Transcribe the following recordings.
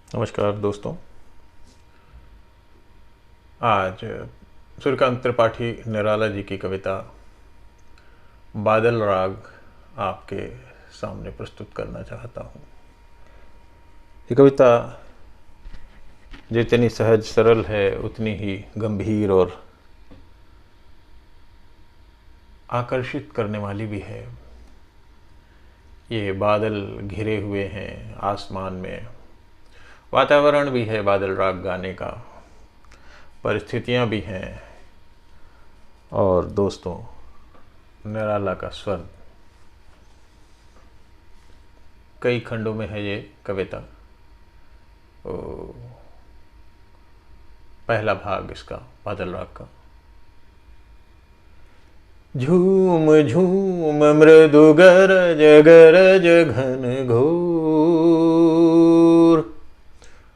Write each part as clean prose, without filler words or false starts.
नमस्कार दोस्तों। आज सूर्यकांत त्रिपाठी निराला जी की कविता बादल राग आपके सामने प्रस्तुत करना चाहता हूँ। ये कविता जितनी सहज सरल है उतनी ही गंभीर और आकर्षित करने वाली भी है। ये बादल घिरे हुए हैं आसमान में, वातावरण भी है बादल राग गाने का, परिस्थितियाँ भी हैं और दोस्तों निराला का स्वर। कई खंडों में है ये कविता। पहला भाग इसका बादल राग का। झूम झूम मृदु गरज गरज घन घोर,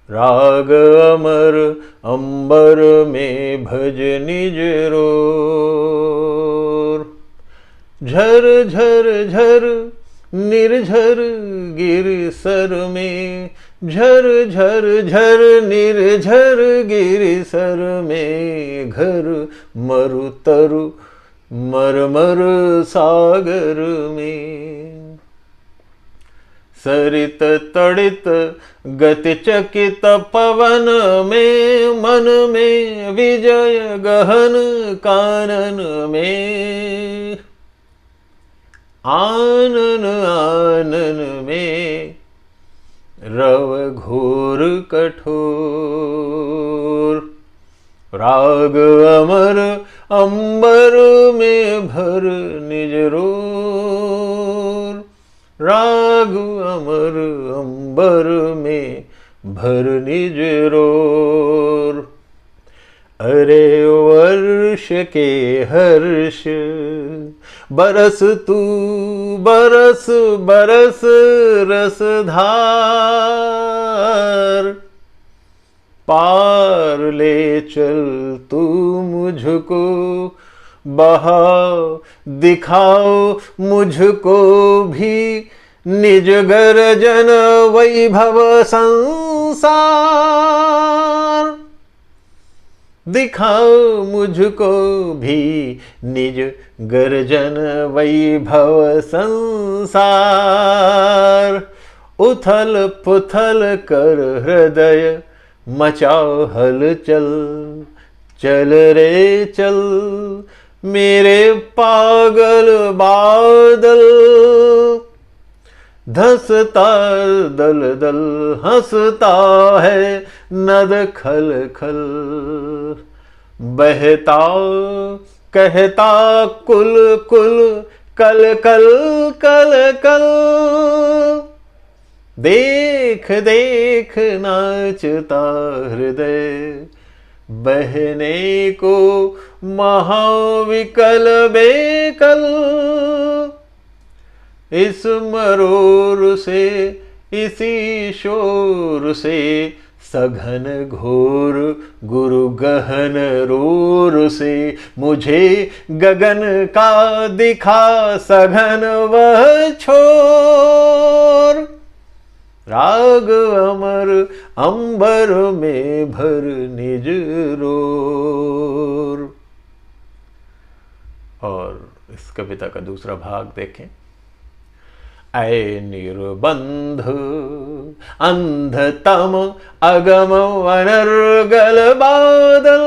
राग अमर अंबर में भज निज रोर। झर झर झर निर्झर गिर सर में, झर झर झर निर्झर गिर सर में। घर मरु तरु मरमर सागर में, सरित तड़ित गति चकित पवन में। मन में विजय गहन कानन में, आनन आनन में रव घोर कठोर। राग अमर अंबर में भर निज रोर, राग अमर अंबर में भर निज रोर। अरे वर्ष के हर्ष बरस तू बरस बरस रसधार। पार ले चल तू मुझको, बहाव दिखाओ मुझको भी निज गर्जन वैभव संसार। दिखाओ मुझको भी निज गर्जन वैभव संसार। उथल पुथल कर हृदय मचाओ हलचल, चल रे चल मेरे पागल बादल। धसता दल दल हंसता है नद खल खल, बहता कहता कुल कुल कल कल कल कल। देख देख नाचता हृदय बहने को महाविकल बेकल। इस मरोर से इसी शोर से सघन घोर गुरु गहन रोर से। मुझे गगन का दिखा सघन वह छोर, राग अमर अंबर में भर निज रोर। और इस कविता का दूसरा भाग देखें। ऐ निर्बंध अंधतम अगम अनर्गल बादल।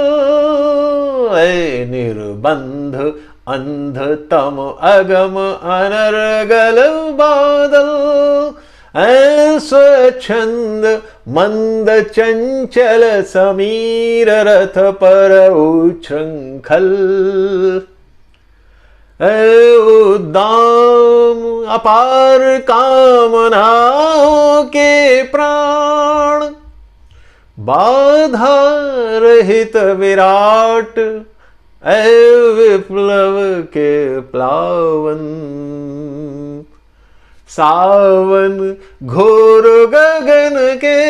ऐ निर्बंध अंधतम अगम अनर्गल बादल। ऐ स्वच्छंद मंद चंचल समीर रथ पर उच्छृंखल। उद्दाम अपार कामनाओं के प्राण, बाधा रहित विराट ऐ विप्लव के प्लावन। सावन घोर गगन के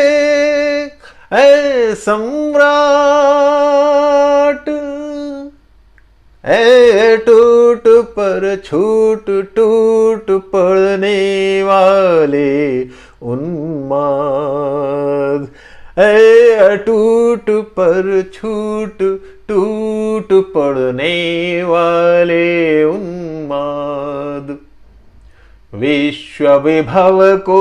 ऐ सम्राट। ऐ टूट पर छूट टूट पड़ने वाले उन्माद। ऐ अटूट पर छूट टूट पड़ने वाले उन्माद, विश्व विभव को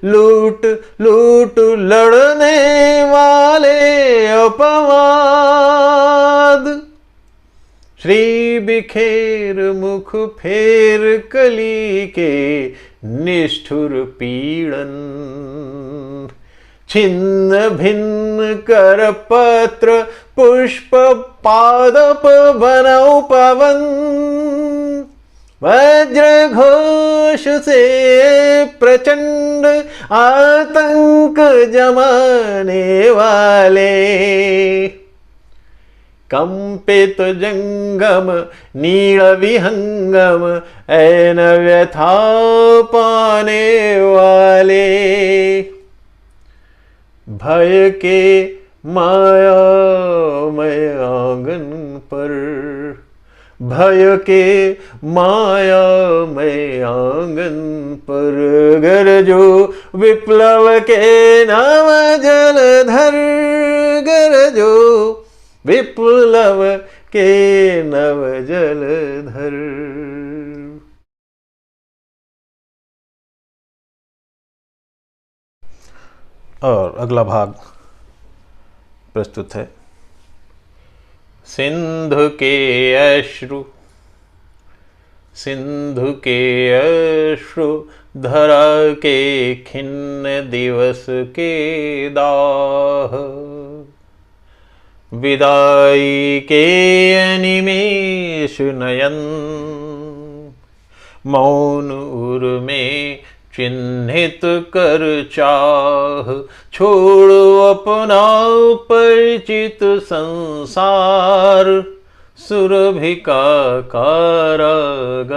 लूट लूट लड़ने वाले अपवाद, श्री बिखेर मुख फेर कली के निष्ठुर पीड़न, छिन्न भिन्न कर पत्र पुष्प पादप बनौ पवन, वज्र घोष से प्रचंड आतंक जमाने वाले, कंपित जंगम नील विहंगम ऐन व्यथा पाने वाले, भय के मायामय आंगन पर, भय के मायामय आंगन पर गरजो विप्लव के नव जलधर, गरजो विप्लव के नव जलधर। और अगला भाग प्रस्तुत है। सिंधु के अश्रु, सिंधु के अश्रु धरा के खिन्न दिवस के दाह, विदाई के अनिमेष नयन, मौन उर में चिन्हित कर चाह, छोड़ो अपना परिचित संसार, सुरभिका कारागार,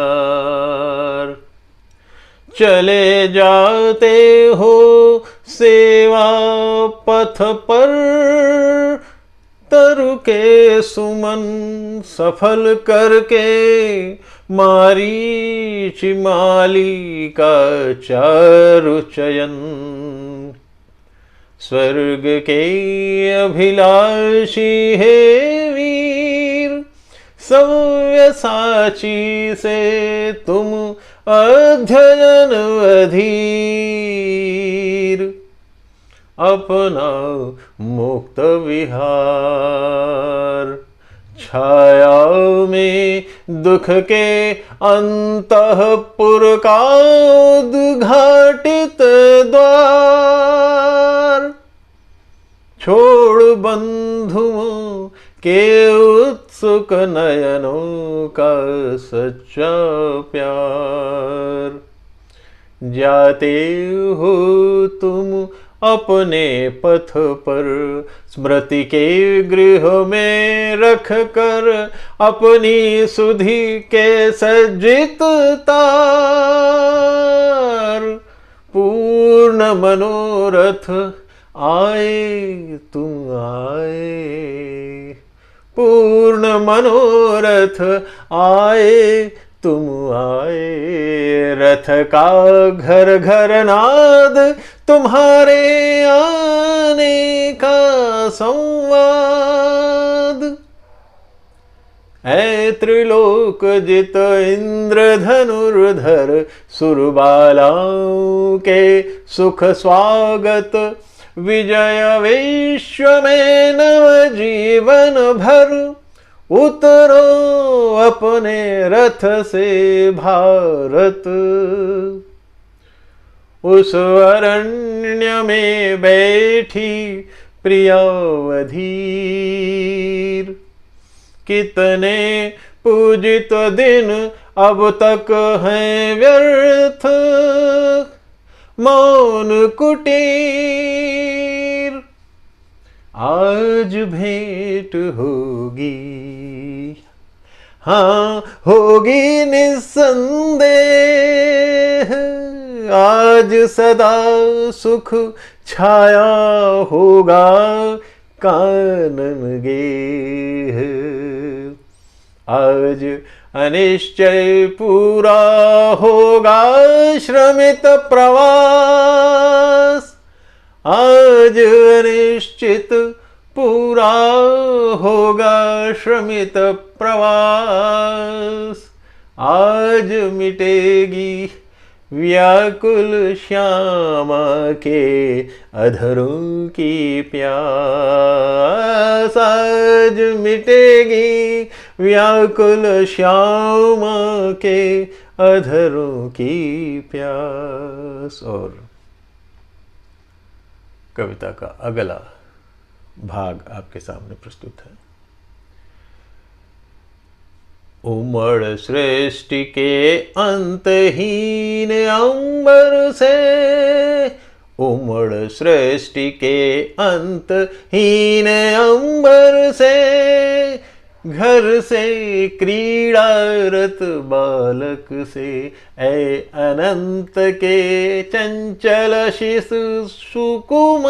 चले जाते हो सेवा पथ पर, तरु के सुमन सफल करके, मारीच माली का चारु चयन, स्वर्ग के अभिलाषी है वीर, सव्यसाची से तुम अध्ययन अधीर, अपना मुक्त विहार, छाया में दुख के अंतःपुर का उद्घाटित द्वार, छोड़ बंधुओं के उत्सुक नयनों का सच्चा प्यार, जाते हो तुम अपने पथ पर, स्मृति के गृह में रख कर अपनी सुधि के सज्जित तार, पूर्ण मनोरथ आए तुम आए, पूर्ण मनोरथ आए तुम आए, रथ का घर घर नाद तुम्हारे आने का संवाद, ऐ त्रिलोक जित इंद्र धनुर्धर, सुरबालाओं के सुख स्वागत, विजय विश्व में नव जीवन भर, उतरो अपने रथ से भारत, उस अरण्य में बैठी प्रियावधीर, कितने पूजित दिन अब तक हैं व्यर्थ, मौन कुटीर, आज भेंट होगी, हाँ होगी निस्संदेह, आज सदा सुख छाया होगा कानन गेह, आज अनिश्चय पूरा होगा श्रमित प्रवास, आज अनिश्चित पूरा होगा श्रमित प्रवास, आज मिटेगी व्याकुल श्यामा के अधरों की प्यास, आज मिटेगी व्याकुल श्यामा के अधरों की प्यास। और कविता का अगला भाग आपके सामने प्रस्तुत है। उमड़ सृष्टि के अंतहीन अंबर से, उमड़ सृष्टि के अंतहीन अंबर से, घर से क्रीड़ारत बालक से, ऐ अनंत के चंचल शिशु सुकुमार,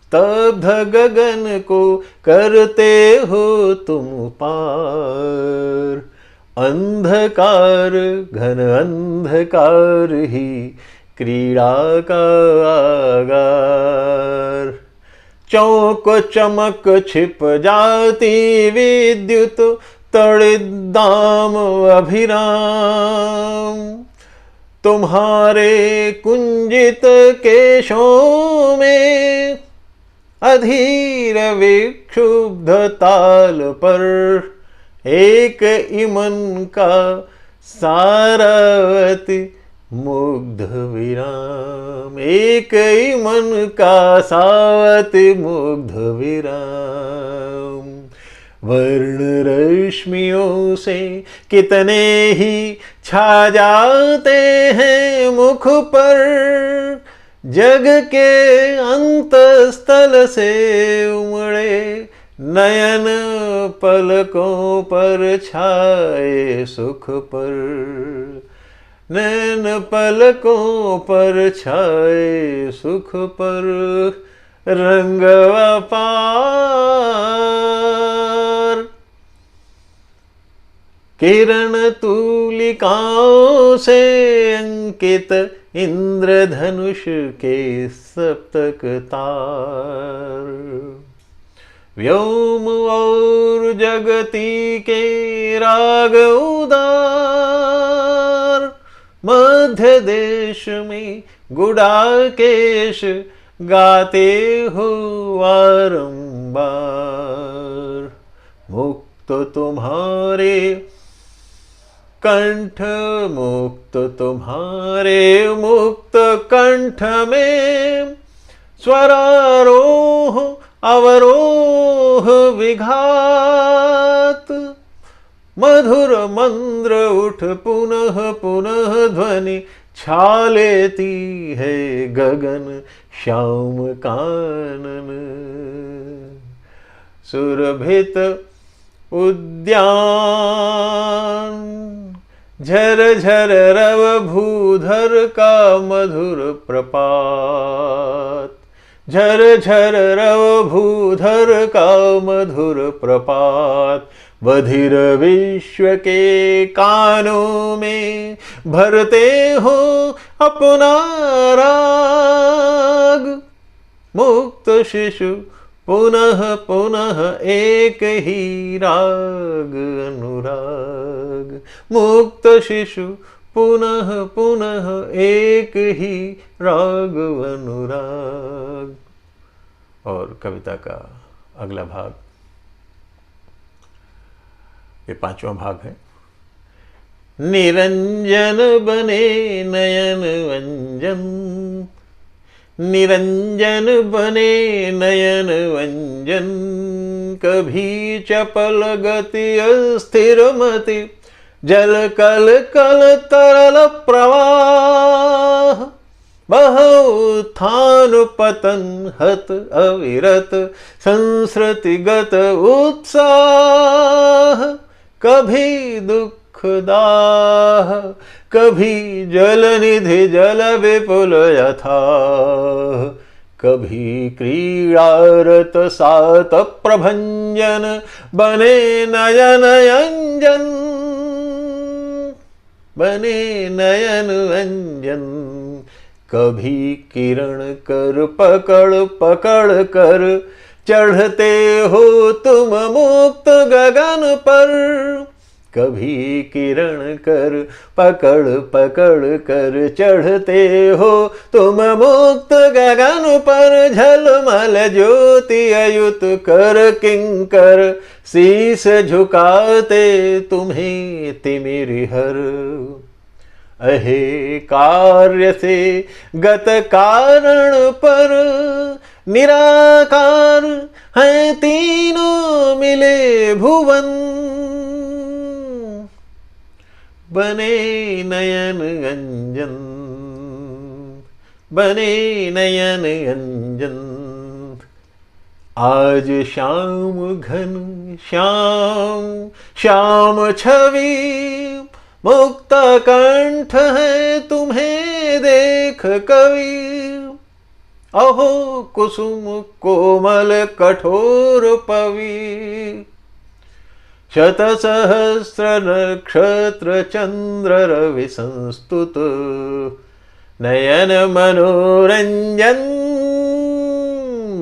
स्तब्ध गगन को करते हो तुम पार, अंधकार घन अंधकार ही क्रीड़ा का आगार, चौक चमक छिप जाती विद्युत तड़िदाम अभिराम, तुम्हारे कुंजित केशों में अधीर विक्षुब्ध ताल पर, एक इमन का सारावती मुग्ध विराम, एक इमन का सावती मुग्ध विराम, वर्ण रश्मियों से कितने ही छा जाते हैं मुख पर, जग के अंतस्थल से उमड़े नयन पलकों पर छाए सुख पर, नयन पलकों पर छाए सुख पर, रंग अपार, किरण तूलिकाओं से अंकित इंद्रधनुष के सप्तक तार, व्योम और जगती के राग उदार, मध्य देश में गुडाकेश गाते हो बारंबार, मुक्त तुम्हारे कंठ, मुक्त तुम्हारे मुक्त कंठ में, स्वरारोह अवरोह विघात, मधुर मंद्र उठ पुनः पुनः ध्वनि छा लेती है गगन श्याम कानन, सुरभित उद्यान, झर झर रव भूधर का मधुर प्रपात, झर झर रव भूधर का मधुर प्रपात, बधिर विश्व के कानों में भरते हो अपना राग, मुक्त शिशु पुनः पुनः एक ही राग अनुराग, मुक्त शिशु पुनः पुनः एक ही राग अनुराग। और कविता का अगला भाग, ये पांचवा भाग है। निरंजन बने नयन वंजन, निरंजन बने नयन वंजन, कभी चपल गति अस्थिर मति, जल कल कल तरल प्रवाह, बहु उत्थान पतन हत अविरत, संस्कृतिगत उत्साह, कभी दुखदाह, कभी जल निधि जल विपुल यथा, कभी क्रीड़ारत सात प्रभंजन, बने नयन अंजन, बने नयन अंजन, कभी किरण कर पकड़ पकड़ कर चढ़ते हो तुम मुक्त गगन पर। कभी किरण कर पकड़ पकड़ कर चढ़ते हो तुम मुक्त गगन पर। झलमल ज्योति अयुत कर किंकर शीस झुकाते तुम्हें तिमिर हर। अहे कार्य से गत कारण पर निराकार हैं तीनों मिले भुवन। बने नयन अंजन बने नयन अंजन। आज श्याम घन श्याम श्याम छवि मुक्ता कंठ है तुम्हें देख कवि। अहो कुसुम कोमल कठोर पवि। शत सहस्र नक्षत्र चंद्र रवि संस्तुत नयन मनोरंजन।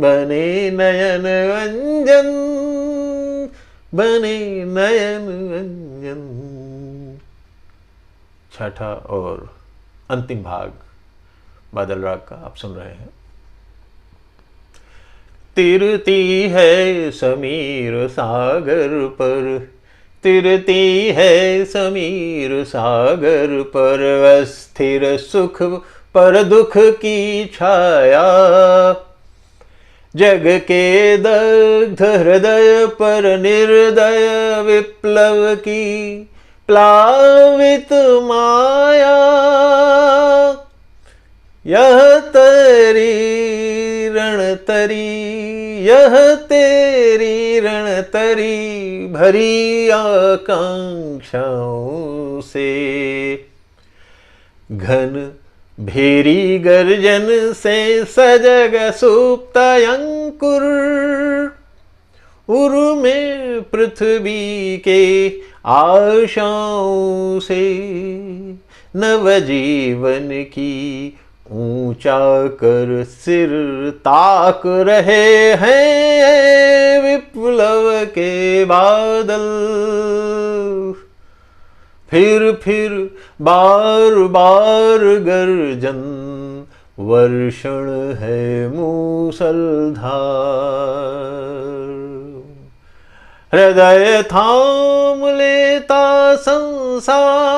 बने नयन अंजन बने नयन अंजन। छठा और अंतिम भाग बादल राग का आप सुन रहे हैं। तिरती है समीर सागर पर तिरती है समीर सागर पर। अस्थिर सुख पर दुख की छाया। जग के दग्ध हृदय पर निर्दय विप्लव की प्लावित माया। यह तेरी रणतरी यह तेरी रणतरी भरी आकांक्षाओं से। घन भेरी गर्जन से सजग सुप्त अंकुर। उर्मे पृथ्वी के आशाओं से। नवजीवन की ऊंचा कर सिर ताक रहे हैं विप्लव के बादल। फिर बार बार गर्जन वर्षण है मूसलधार। हृदय थाम लेता संसार।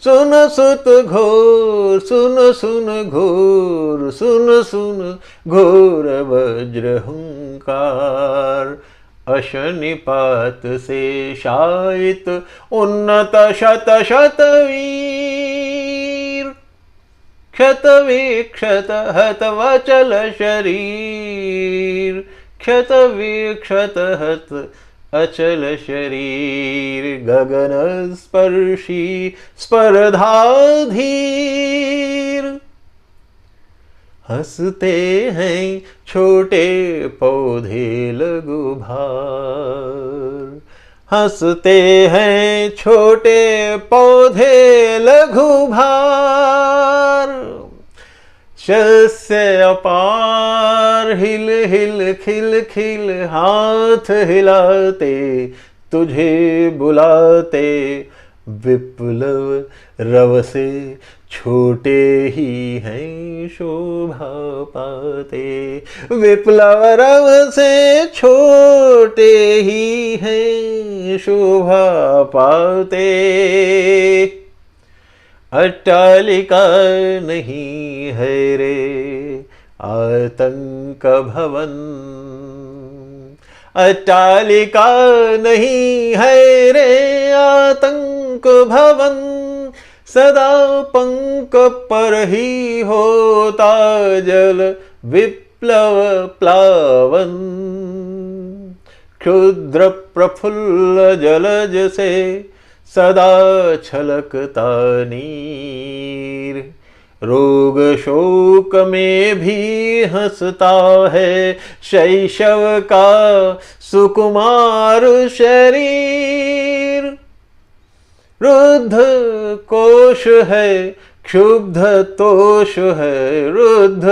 सुन सुत घोर सुन घोर सुन घोर वज्र हुंकार। अशनिपात से शायित उन्नत शत शत वीर। क्षत विक्षत हत वचल शरीर। क्षत विक्षत हत अचल शरीर। गगन स्पर्शी स्पर्धाधीर। हंसते हैं छोटे पौधे लघु भार। हंसते हैं छोटे पौधे लघु भार। शस्य अपार हिल हिल खिल खिल हाथ हिलाते तुझे बुलाते। विप्लव रव से छोटे ही हैं शोभा पाते। विप्लव रव से छोटे ही हैं शोभा पाते। अट्टालिका नहीं है रे आतंक भवन। अट्टालिका नहीं है रे आतंक भवन। सदा पंख पर ही होता जल विप्लव प्लावन। क्षुद्र प्रफुल्ल जलज से सदा छलकता नीर। रोग शोक में भी हंसता है शैशव का सुकुमार शरीर। रुद्ध कोश है क्षुब्ध तोष है, रुद्ध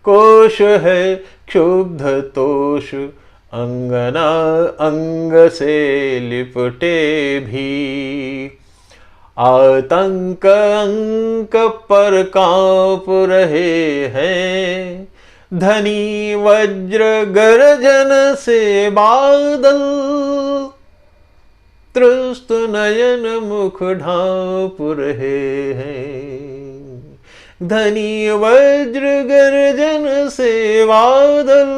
कोश है, क्षुब्ध तोष अंगना अंग से लिपटे भी। आतंक अंक पर कांप रहे हैं, धनी वज्र गर्जन से बादल। त्रस्त नयन मुख ढांप रहे हैं, धनी वज्र गर्जन से बादल।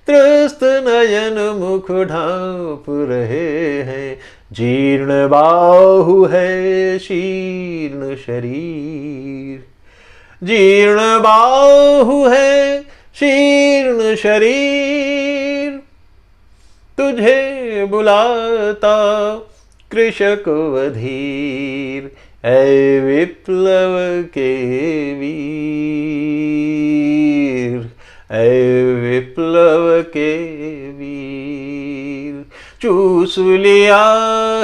त्रस्त नयन मुख ढांप रहे हैं, जीर्ण बाहु है शीर्ण शरीर। जीर्ण बाहु है शीर्ण शरीर, तुझे बुलाता कृषक वधीर। ऐ विप्लव के वीर, ऐ विप्लव के वीर। चूस लिया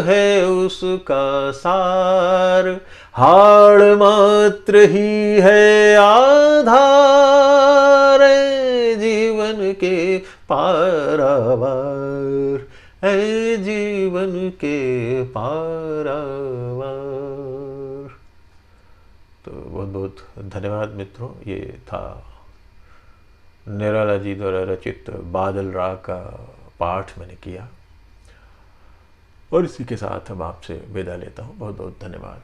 है उसका सार, हाड़ मात्र ही है आधार। जीवन के पारावार, है जीवन के पारावार। तो बहुत बहुत धन्यवाद मित्रों। ये था निराला जी द्वारा रचित बादल राग का पाठ मैंने किया, और इसी के साथ अब आपसे विदा लेता हूँ। बहुत बहुत धन्यवाद।